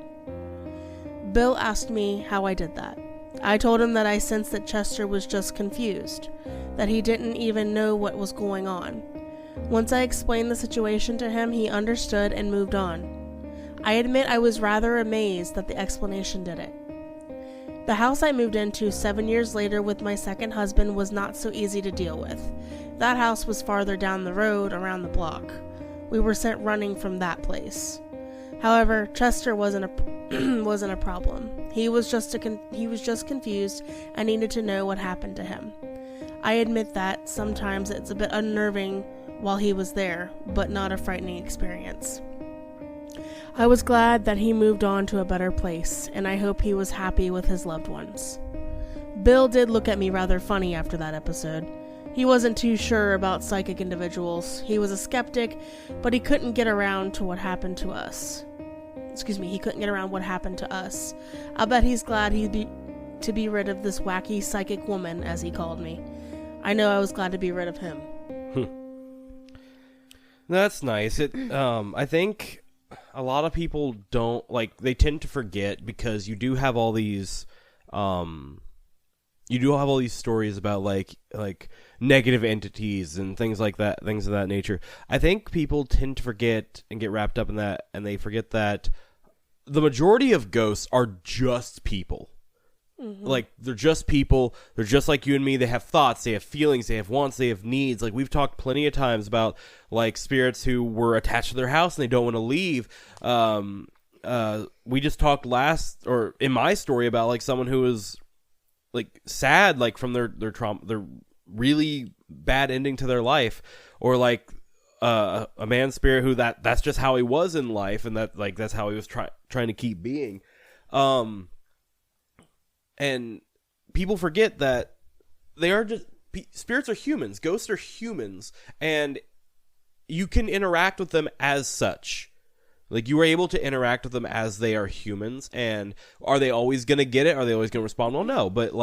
Bill asked me how I did that. I told him that I sensed that Chester was just confused, that he didn't even know what was going on. Once I explained the situation to him, he understood and moved on. I admit I was rather amazed that the explanation did it. The house I moved into 7 years later with my second husband was not so easy to deal with. That house was farther down the road, around the block. We were sent running from that place. However, Chester wasn't a problem. He was just confused and needed to know what happened to him. I admit that sometimes it's a bit unnerving while he was there, but not a frightening experience. I was glad that he moved on to a better place, and I hope he was happy with his loved ones. Bill did look at me rather funny after that episode. He wasn't too sure about psychic individuals. He was a skeptic, but he couldn't get around to what happened to us. He couldn't get around what happened to us. I'll bet he's glad to be rid of this wacky psychic woman, as he called me. I know I was glad to be rid of him. That's nice. I think a lot of people don't, they tend to forget because you do have all these stories about like negative entities and things like that, things of that nature. I think people tend to forget and get wrapped up in that, and they forget that the majority of ghosts are just people. Mm-hmm. They're just people. They're just like you and me. They have thoughts, they have feelings, they have wants, they have needs. We've talked plenty of times about spirits who were attached to their house and they don't want to leave. We just talked in my story about someone who was sad from their trauma, their really bad ending to their life, or a man's spirit who that's just how he was in life, and that's how he was trying to keep being. And people forget that they are just spirits are humans, ghosts are humans, and you can interact with them as such. You are able to interact with them as they are humans, and are they always going to get it? Are they always going to respond? Well, no, but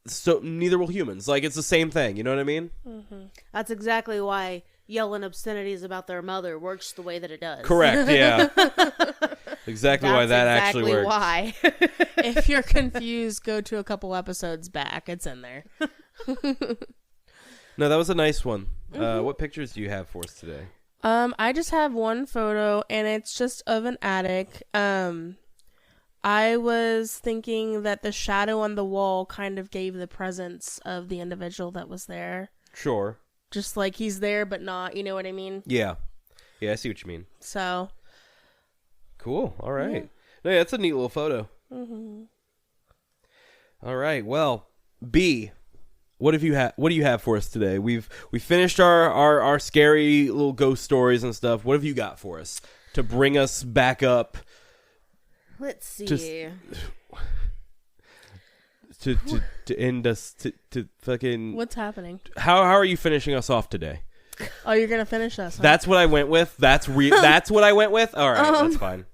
so neither will humans. It's the same thing. You know what I mean? Mm-hmm. That's exactly why yelling obscenities about their mother works the way that it does. Correct. Yeah. Exactly why that actually works. Why. If you're confused, go to a couple episodes back. It's in there. No, that was a nice one. Mm-hmm. What pictures do you have for us today? I just have one photo, and it's just of an attic. I was thinking that the shadow on the wall kind of gave the presence of the individual that was there. Sure. Just he's there, but not, you know what I mean? Yeah. Yeah, I see what you mean. So. Cool. All right. Yeah. That's a neat little photo. Mm-hmm. All right. Well, B, what do you have for us today? We finished our scary little ghost stories and stuff. What have you got for us to bring us back up? Let's see. To end us to fucking. What's happening? How are you finishing us off today? Oh, you're gonna finish us. Huh? That's what I went with. That's what I went with. All right, that's fine.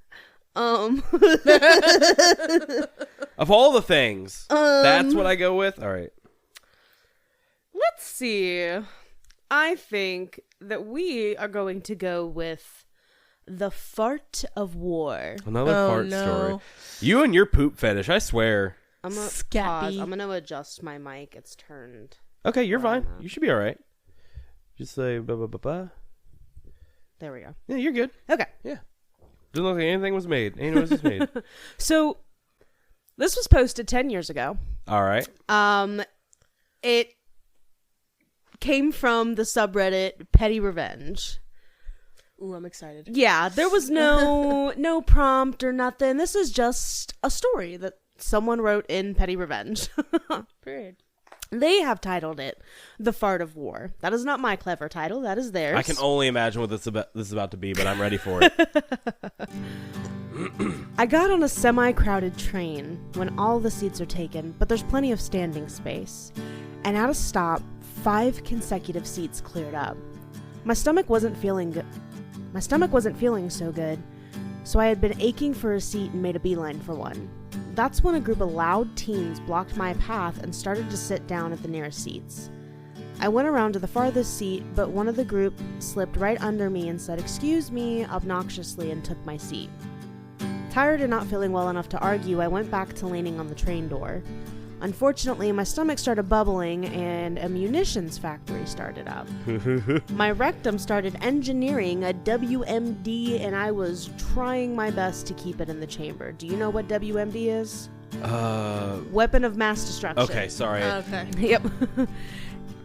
Of all the things, that's what I go with. All right. Let's see. I think that we are going to go with the fart of war. Another fart story. You and your poop fetish, I swear. I'm gonna Scappy. pause. I'm gonna adjust my mic. It's turned. Okay, you're fine. You should be all right. Just say blah, blah, blah, blah. There we go. Yeah, you're good. Okay. Yeah. Doesn't look like anything was made. Any noise was made. So, this was posted 10 years ago. All right. It came from the subreddit Petty Revenge. Ooh, I'm excited. Yeah, there was no prompt or nothing. This is just a story that someone wrote in Petty Revenge. Period. They have titled it The Fart of War. That is not my clever title. That is theirs. I can only imagine what this is about to be, but I'm ready for it. I got on a semi-crowded train when all the seats are taken, but there's plenty of standing space. And at a stop, 5 consecutive seats cleared up. My stomach wasn't feeling so good, so I had been aching for a seat and made a beeline for one. That's when a group of loud teens blocked my path and started to sit down at the nearest seats. I went around to the farthest seat, but one of the group slipped right under me and said, "Excuse me," obnoxiously, and took my seat. Tired and not feeling well enough to argue, I went back to leaning on the train door. Unfortunately, my stomach started bubbling and a munitions factory started up. My rectum started engineering a WMD and I was trying my best to keep it in the chamber. Do you know what WMD is? Weapon of mass destruction. Okay, sorry. Okay. Yep.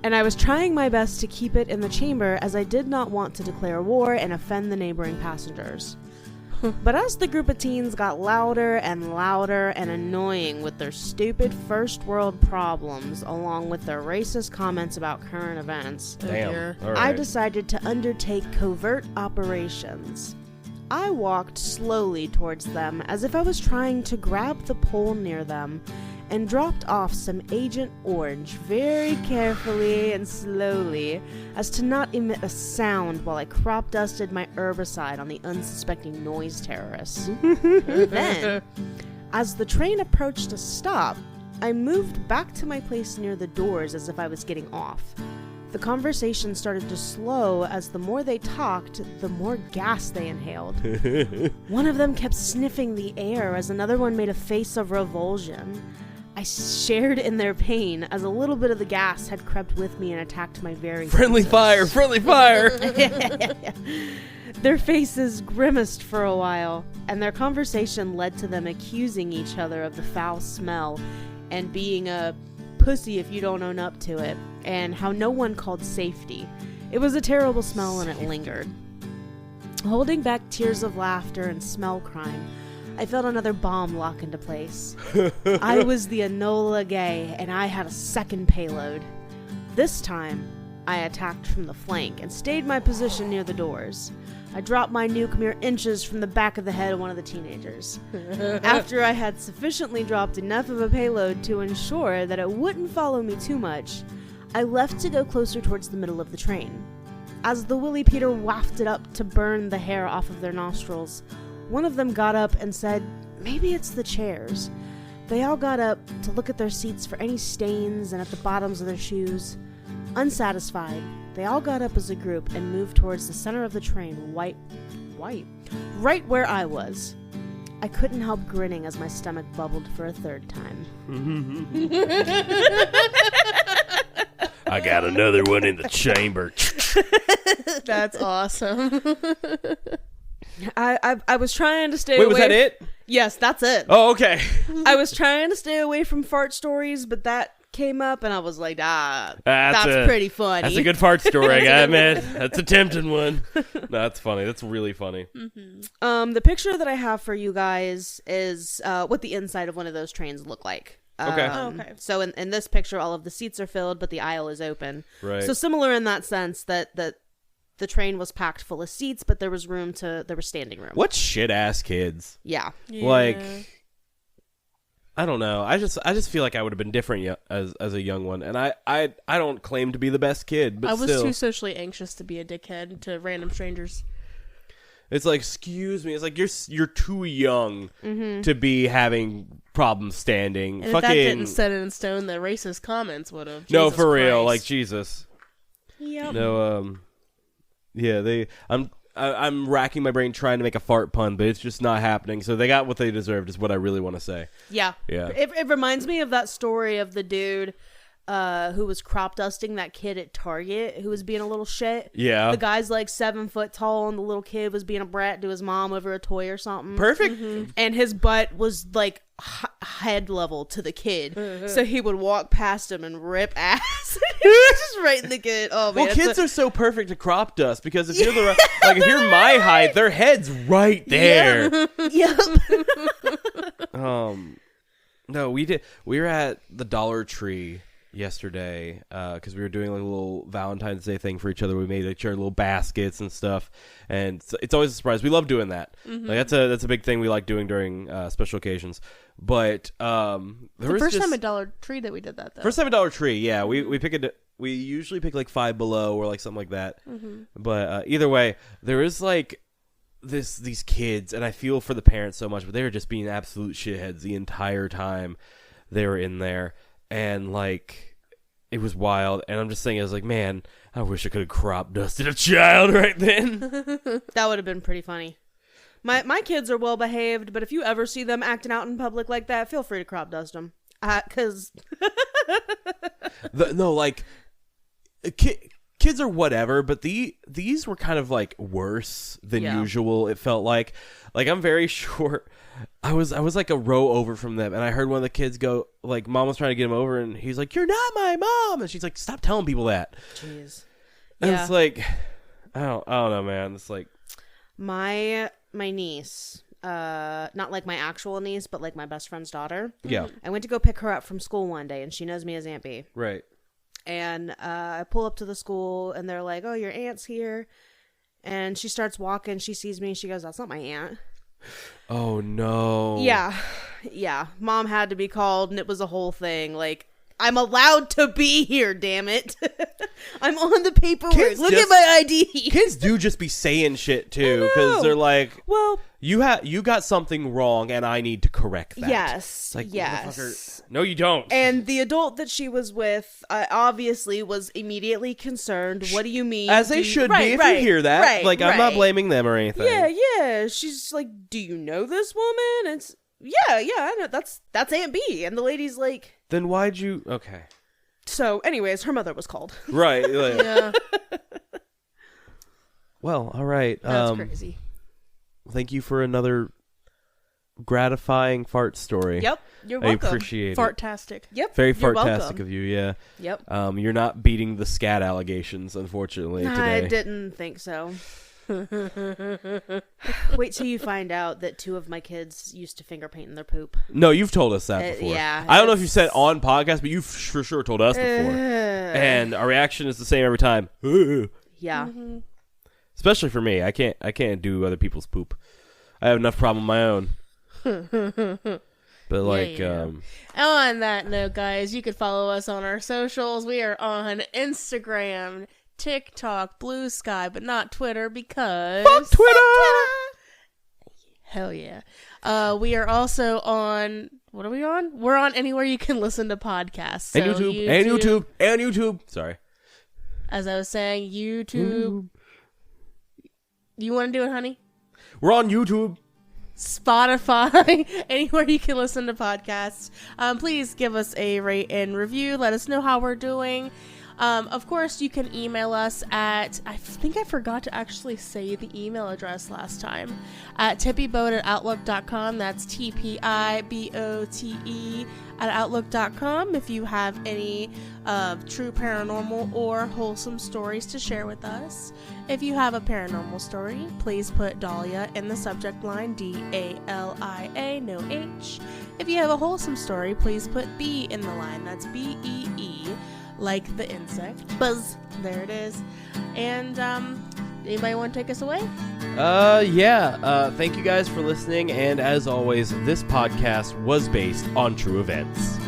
And I was trying my best to keep it in the chamber as I did not want to declare war and offend the neighboring passengers. But as the group of teens got louder and annoying with their stupid first world problems, along with their racist comments about current events, Damn. All right. I decided to undertake covert operations. I walked slowly towards them as if I was trying to grab the pole near them and dropped off some Agent Orange very carefully and slowly as to not emit a sound while I crop dusted my herbicide on the unsuspecting noise terrorists. Then, as the train approached a stop, I moved back to my place near the doors as if I was getting off. The conversation started to slow as the more they talked, the more gas they inhaled. One of them kept sniffing the air as another one made a face of revulsion. I shared in their pain as a little bit of the gas had crept with me and attacked my very Friendly senses. fire! Their faces grimaced for a while, and their conversation led to them accusing each other of the foul smell and being a pussy if you don't own up to it, and how no one called safety. It was a terrible smell and it lingered. Holding back tears of laughter and smell crime, I felt another bomb lock into place. I was the Enola Gay, and I had a second payload. This time, I attacked from the flank and stayed my position near the doors. I dropped my nuke mere inches from the back of the head of one of the teenagers. After I had sufficiently dropped enough of a payload to ensure that it wouldn't follow me too much, I left to go closer towards the middle of the train. As the Willy Peter wafted up to burn the hair off of their nostrils, one of them got up and said, "Maybe it's the chairs." They all got up to look at their seats for any stains and at the bottoms of their shoes. Unsatisfied, they all got up as a group and moved towards the center of the train, right where I was. I couldn't help grinning as my stomach bubbled for a third time. I got another one in the chamber. That's awesome. I was trying to stay away. Wait, was that it? Yes, that's it. Oh, okay. I was trying to stay away from fart stories, but that came up, and I was like, that's pretty funny. That's a good fart story, I gotta admit. That's a tempting one. No, that's funny. That's really funny. Mm-hmm. The picture that I have for you guys is what the inside of one of those trains look like. Okay. Okay. So in this picture, all of the seats are filled, but the aisle is open. Right. So similar in that sense that the train was packed full of seats, but there was standing room. What shit ass kids? Yeah. Like, I don't know. I just feel like I would have been different as a young one, and I don't claim to be the best kid, but I was still. too socially anxious to be a dickhead to random strangers. It's like, excuse me. It's like you're too young to be having problems standing. And if that didn't set it in stone, the racist comments would have. No, for real. Christ. Like, Jesus. Yep. No. Yeah. I'm racking my brain trying to make a fart pun, but it's just not happening. So they got what they deserved, is what I really want to say. Yeah. It reminds me of that story of the dude who was crop dusting that kid at Target who was being a little shit. Yeah. The guy's like 7 foot tall, and the little kid was being a brat to his mom over a toy or something. Perfect. Mm-hmm. And his butt was like head level to the kid, so he would walk past him and rip ass. Just right in the kid. Oh man! Well, kids are so perfect to crop dust because if you're if you're my height, their head's right there. Yep. No, we were at the Dollar Tree yesterday because we were doing like a little Valentine's Day thing for each other. We made each other little baskets and stuff, and it's always a surprise. We love doing that. Like that's a big thing we like doing during special occasions. But the first time at Dollar Tree that we did that though. First time at Dollar Tree, yeah. We usually pick like Five Below or like something like that. But either way, there is like these kids, and I feel for the parents so much, but they were just being absolute shitheads the entire time they were in there. And, like, it was wild. And I'm just thinking, I was like, man, I wish I could have crop dusted a child right then. That would have been pretty funny. My kids are well behaved, but if you ever see them acting out in public like that, feel free to crop dust them. Because... Kids are whatever, but these were kind of, like, worse than usual, it felt like. Like, I'm very sure... I was like a row over from them, and I heard one of the kids go, like, mom was trying to get him over, and he's like, "You're not my mom," and she's like, "Stop telling people that." Jeez. And it's like, I don't know, man. It's like my niece, not like my actual niece, but like my best friend's daughter. Yeah. I went to go pick her up from school one day, and she knows me as Aunt B. Right. And I pull up to the school, and they're like, "Oh, your aunt's here," and she starts walking. She sees me, and she goes, "That's not my aunt." Oh no. Yeah. Mom had to be called, and it was a whole thing. Like, I'm allowed to be here, damn it. I'm on the paperwork. Look at my ID. Kids do just be saying shit too, because they're like, well, you got something wrong, and I need to correct that. Yes. Like, yes. No, you don't. And the adult that she was with obviously was immediately concerned. What do you mean? As they should be if you hear that. Right, like, I'm not blaming them or anything. Yeah. She's like, "Do you know this woman?" It's yeah, I know. That's Aunt B. And the lady's like, then why'd you? Okay. So, anyways, her mother was called. Right. Like, Yeah. Well, all right. That's crazy. Thank you for another gratifying fart story. Yep. You're welcome. I appreciate it. Fartastic. Yep. Very you're fartastic welcome. of you, yeah. Yep. You're not beating the scat allegations, unfortunately, today. I didn't think so. Wait till you find out that 2 of my kids used to finger paint in their poop. No, you've told us that before. Yeah. I don't know if you said it on podcast, but you've for sure told us before. And our reaction is the same every time. Yeah. Mm-hmm. Especially for me. I can't do other people's poop. I have enough problem of my own. But like, yeah. On that note, guys, you can follow us on our socials. We are on Instagram, TikTok, Blue Sky, but not Twitter because fuck Twitter. Hell yeah. We are also on. What are we on? We're on anywhere you can listen to podcasts. So and YouTube. Sorry. As I was saying, YouTube. You want to do it, honey? We're on YouTube. Spotify, anywhere you can listen to podcasts. Please give us a rate and review. Let us know how we're doing. Of course, you can email us at, I think I forgot to actually say the email address last time, at TPIBOTE@outlook.com. That's TPIBOTE at outlook.com if you have any true paranormal or wholesome stories to share with us. If you have a paranormal story, please put Dalia in the subject line, DALIA, no H. If you have a wholesome story, please put B in the line, that's BEE, like the insect. Buzz. There it is. And anybody want to take us away? Yeah. Thank you guys for listening, and as always, this podcast was based on true events.